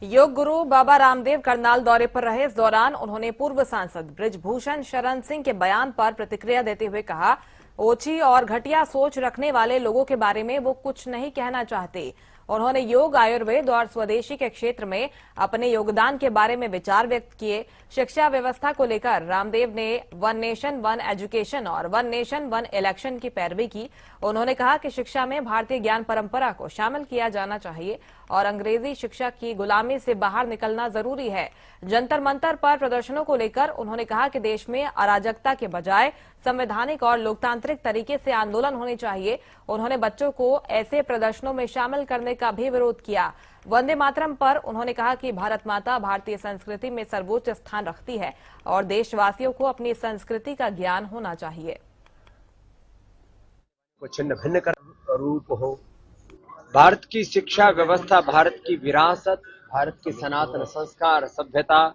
योग गुरु बाबा रामदेव करनाल दौरे पर रहे। इस दौरान उन्होंने पूर्व सांसद बृजभूषण शरण सिंह के बयान पर प्रतिक्रिया देते हुए कहा, ओछी और घटिया सोच रखने वाले लोगों के बारे में वो कुछ नहीं कहना चाहते। उन्होंने योग, आयुर्वेद और स्वदेशी के क्षेत्र में अपने योगदान के बारे में विचार व्यक्त किए। शिक्षा व्यवस्था को लेकर रामदेव ने वन नेशन वन एजुकेशन और वन नेशन वन इलेक्शन की पैरवी की। उन्होंने कहा कि शिक्षा में भारतीय ज्ञान परंपरा को शामिल किया जाना चाहिए और अंग्रेजी शिक्षा की गुलामी से बाहर निकलना जरूरी है। जंतर मंतर पर प्रदर्शनों को लेकर उन्होंने कहा कि देश में अराजकता के बजाय संवैधानिक और लोकतांत्रिक तरीके से आंदोलन होने चाहिए। उन्होंने बच्चों को ऐसे प्रदर्शनों में शामिल करने का भी विरोध किया। वंदे मातरम पर उन्होंने कहा कि भारत माता भारतीय संस्कृति में सर्वोच्च स्थान रखती है और देशवासियों को अपनी संस्कृति का ज्ञान होना चाहिए। छिन्न भिन्न कर रूप हो। भारत की शिक्षा व्यवस्था, भारत की विरासत, भारत के सनातन संस्कार, सभ्यता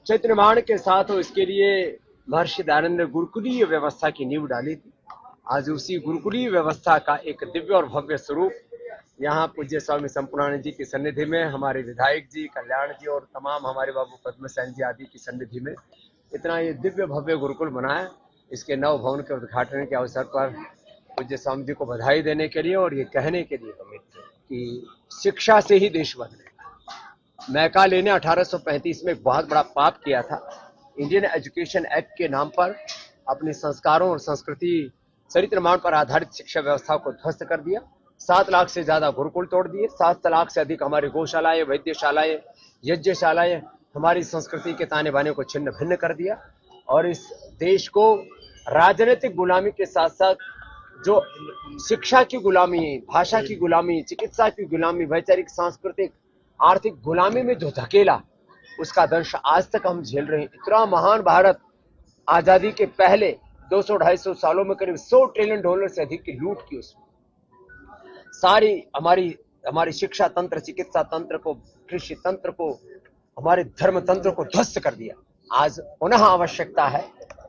चैत्र निर्माण के साथ हो, इसके लिए महर्षि दयानंद ने गुरुकुलीय व्यवस्था की नींव डाली थी। आज उसी गुरुकुलीय व्यवस्था का एक दिव्य और भव्य स्वरूप यहाँ पूज्य स्वामी संपूर्णानंद जी की सन्निधि में, हमारे विधायक जी, कल्याण जी और तमाम हमारे बाबू पद्मसेन जी आदि की सन्निधि में इतना ये दिव्य भव्य गुरुकुल बना है। इसके नव भवन के उद्घाटन के अवसर पर पूज्य स्वामी जी को बधाई देने के लिए और ये कहने के लिए कि शिक्षा से ही देश बदले। मैकाले ने 1835 में एक बहुत बड़ा पाप किया था। इंडियन एजुकेशन एक्ट के नाम पर अपने संस्कारों और संस्कृति चरित्र निर्माण पर आधारित शिक्षा व्यवस्था को ध्वस्त कर दिया। 7 लाख से ज्यादा गुरुकुल तोड़ दिए। 7 लाख से अधिक हमारी गौशालाएं, वैद्यशालाएं, यज्ञशालाएं हमारी संस्कृति के ताने बाने को छिन्न भिन्न कर दिया और इस देश को राजनीतिक गुलामी के साथ साथ जो शिक्षा की गुलामी, भाषा की गुलामी, चिकित्सा की गुलामी, वैचारिक, सांस्कृतिक, आर्थिक गुलामी में जो धकेला, उसका दंश आज तक हम झेल रहे हैं। इतना महान भारत आजादी के पहले 200-250 सालों में करीब $100 ट्रिलियन से अधिक की लूट की। उसमें सारी हमारी शिक्षा तंत्र, चिकित्सा तंत्र को, कृषि तंत्र को, हमारे धर्म तंत्र को ध्वस्त कर दिया। आज पुनः आवश्यकता है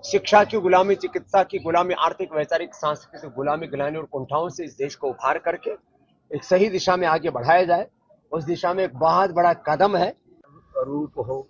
शिक्षा की गुलामी, चिकित्सा की गुलामी, आर्थिक, वैचारिक, सांस्कृतिक गुलामी, गिलानी और कुंठाओं से इस देश को उभार करके एक सही दिशा में आगे बढ़ाया जाए। उस दिशा में एक बहुत बड़ा कदम है रूप हो।